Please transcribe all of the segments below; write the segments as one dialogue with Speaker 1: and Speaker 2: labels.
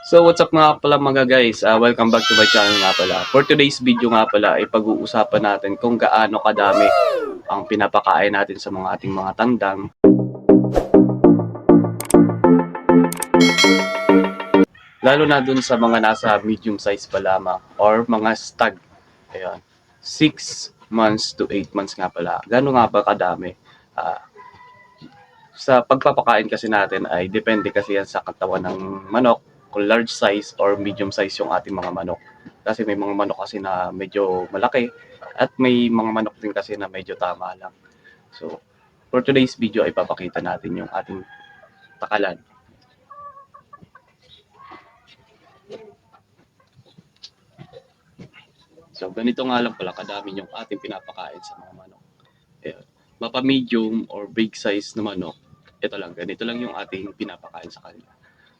Speaker 1: So what's up nga pala mga guys, welcome back to my channel nga pala. For today's video nga pala ay pag-uusapan natin kung gaano kadami ang pinapakain natin sa mga ating mga tandang. Lalo na dun sa mga nasa medium size pa lamang or mga stag. Ayan, 6 months to 8 months nga pala. Gaano nga ba kadami? Ah, sa pagpapakain kasi natin ay depende kasi yan sa katawan ng manok, kung large size or medium size yung ating mga manok. Kasi may mga manok kasi na medyo malaki at may mga manok din kasi na medyo tama lang. So, for today's video ay papakita natin yung ating takalan. So, ganito nga lang pala kadami yung ating pinapakain sa mga manok. Ayan. Mapa medium or big size na manok, ito lang, ganito lang yung ating pinapakain sa kanila.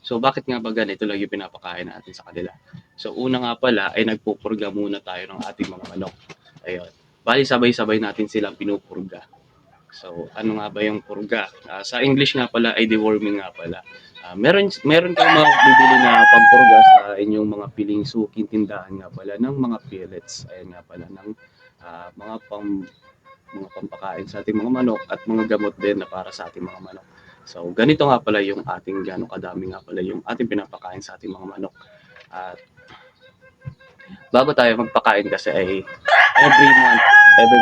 Speaker 1: So, bakit nga ba ganito lang yung pinapakain natin sa kanila? So, una nga pala ay nagpupurga muna tayo ng ating mga manok. Ayun. Bali, sabay-sabay natin silang pinupurga. So, ano nga ba yung purga? Sa English nga pala ay deworming nga pala. Meron kayong mga bibili na pampurga sa inyong mga piling suking tindahan nga pala ng mga pellets. Ayan nga pala ng mga pampakain sa ating mga manok at mga gamot din na para sa ating mga manok. So, ganito nga pala yung ating gano'ng kadami nga pala yung ating pinapakain sa ating mga manok. At bago tayo magpakain kasi ay every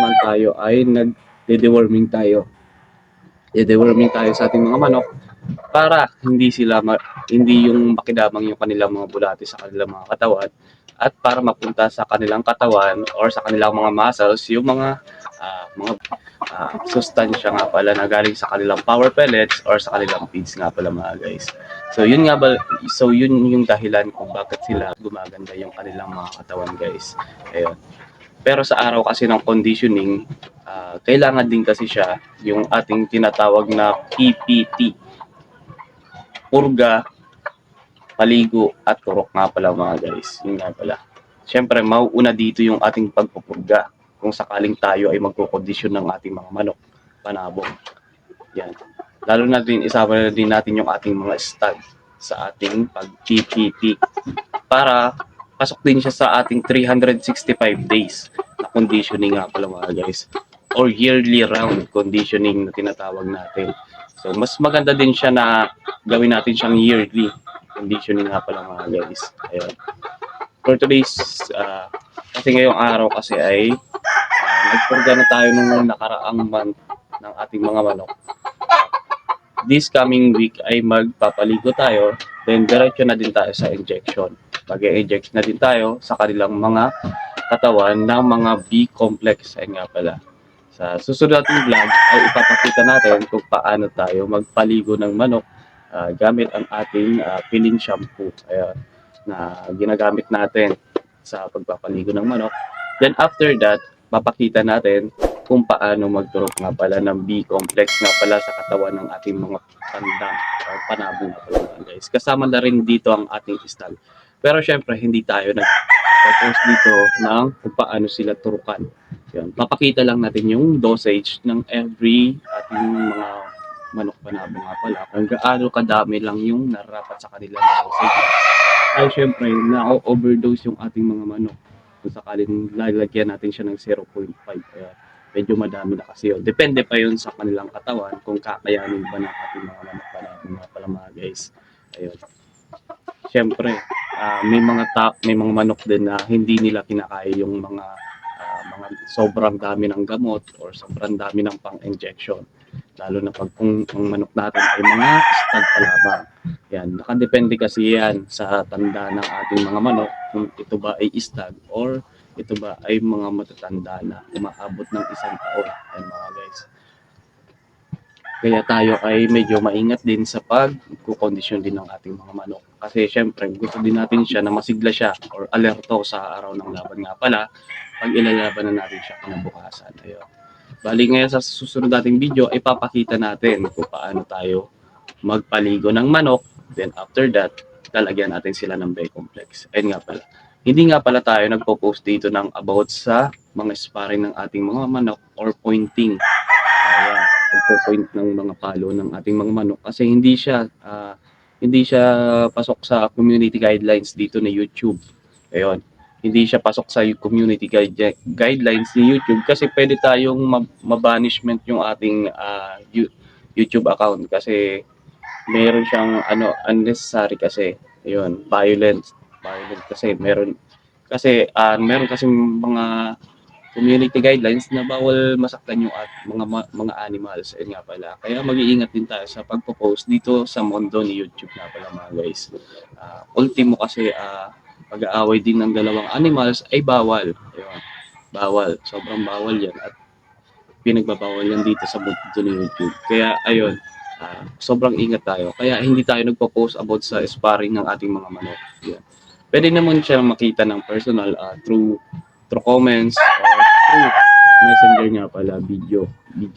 Speaker 1: month tayo ay nag-deworming tayo. I-deworming tayo sa ating mga manok para hindi yung makidamang yung kanilang mga bulati sa kanilang mga katawan at para mapunta sa kanilang katawan or sa kanilang mga muscles yung mga sustansya nga pala na galing sa kanilang power pellets or sa kanilang feeds nga pala mga guys. So yun yung dahilan kung bakit sila gumaganda yung kanilang mga katawan guys. Ayun. Pero sa araw kasi ng conditioning, kailangan din kasi siya yung ating tinatawag na PPT. Purga, paligo, at turok nga pala mga guys. Yun nga pala. Siyempre, mauuna dito yung ating pagpupurga kung sakaling tayo ay magkukondisyon ng ating mga manok, panabong. Yan. Lalo na din, isama na din natin yung ating mga stag sa ating pag-PPT para pasok din siya sa ating 365 days na conditioning nga pala mga guys or yearly round conditioning na tinatawag natin. So mas maganda din siya na gawin natin siyang yearly conditioning nga pala mga guys. Ayun. For today's kasi ngayong araw kasi ay nagpurga na tayo nung nakaraang month ng ating mga manok. This coming week ay magpapaligo tayo, then diretso na din tayo sa injection. Mag-i-inject na din tayo sa kanilang mga katawan ng mga B-complex. Ay nga pala. Sa susunod nating vlog ay ipapakita natin kung paano tayo magpaligo ng manok gamit ang ating peeling shampoo. Ayan, na ginagamit natin sa pagpapaligo ng manok. Then after that, mapakita natin kung paano magturok nga pala ng B-complex nga pala sa katawan ng ating mga tandang or panabong nga pala mga guys. Kasama na rin dito ang ating istal. Pero syempre, hindi tayo nag-post dito ng kung paano sila turukan. Yan. Papakita lang natin yung dosage ng every ating mga manok panabong nga pala. Kung gaano kadami lang yung narapat sa kanila na dosage. Ay syempre, na-overdose yung ating mga manok. Kung sakaling lalagyan natin siya ng 0.5. Kaya medyo madami na kasi yun. Depende pa yun sa kanilang katawan kung kakayanin ba ng ating mga manok panabong nga pala mga guys. Ayun. Siyempre, may mga manok din na hindi nila kinakaya yung mga sobrang dami ng gamot or sobrang dami ng pang-injection. Lalo na pag kung ang manok natin ay mga stag pa lamang. Yan, nakadepende kasi yan sa tanda ng ating mga manok kung ito ba ay stag or ito ba ay mga matatanda na umaabot ng 1 taon. Yan mga guys. Kaya tayo ay medyo maingat din sa pagkukondisyon din ng ating mga manok. Kasi syempre, gusto din natin siya na masigla siya or alerto sa araw ng laban nga pala pag ilalaban na natin siya kinabukasan. Ayun. Bali ngayon sa susunod nating video ay papakita natin kung paano tayo magpaligo ng manok. Then after that, lalagyan natin sila ng B-complex. Ayun nga pala. Hindi nga pala tayo nagpo-post dito ng about sa mga sparring ng ating mga manok or pointing. Ayan, pagpo-point ng mga palo ng ating mga manok kasi hindi siya hindi siya pasok sa community guidelines dito ni YouTube. Ayun. Hindi siya pasok sa community guidelines ni YouTube kasi pwede tayong mabanishment yung ating YouTube account kasi meron siyang unnecessary kasi ayun, violent kasi meron kasi mga community guidelines na bawal masaktan yung mga animals. Ayun nga pala. Kaya mag-iingat din tayo sa pagpo-post dito sa mundo ni YouTube nga pala mga guys. Ultimo kasi pag-aaway din ng dalawang animals ay bawal. Ayun. Bawal. Sobrang bawal yan at pinagbabawal yan dito sa mundo ni YouTube. Kaya ayun, sobrang ingat tayo. Kaya hindi tayo nagpo-post about sa sparring ng ating mga manok. Yan. Pwede naman siya makita ng personal through comments or through messenger nga pala, video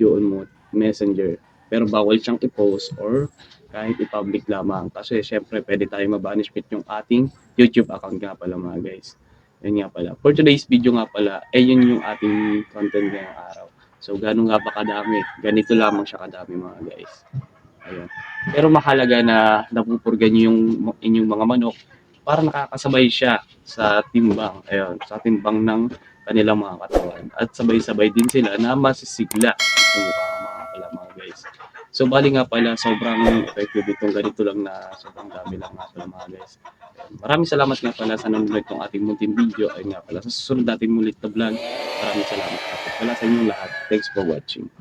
Speaker 1: on mo, messenger. Pero bawal siyang i-post or kahit i-public lamang. Kasi syempre pwede tayo mabanishment yung ating YouTube account nga pala mga guys. Yun nga pala. For today's video nga pala, yun yung ating content ngayong araw. So, gano'n nga ba kadami? Ganito lamang siya kadami mga guys. Ayun. Pero mahalaga na napupurga niyo yung inyong mga manok para nakakasabay siya sa timbang. Ayun, sa timbang ng kanilang mga katawan. At sabay-sabay din sila na masisigla sa mukha mga pala mga guys. So, bali nga pala, sobrang effective itong ganito lang na sobrang dami lang nga pala mga guys. Maraming salamat nga pala sa nanonood ng ating munting video. Ayun nga pala, sa susunod natin mulit na vlog. Maraming salamat nga pala sa inyong lahat. Thanks for watching.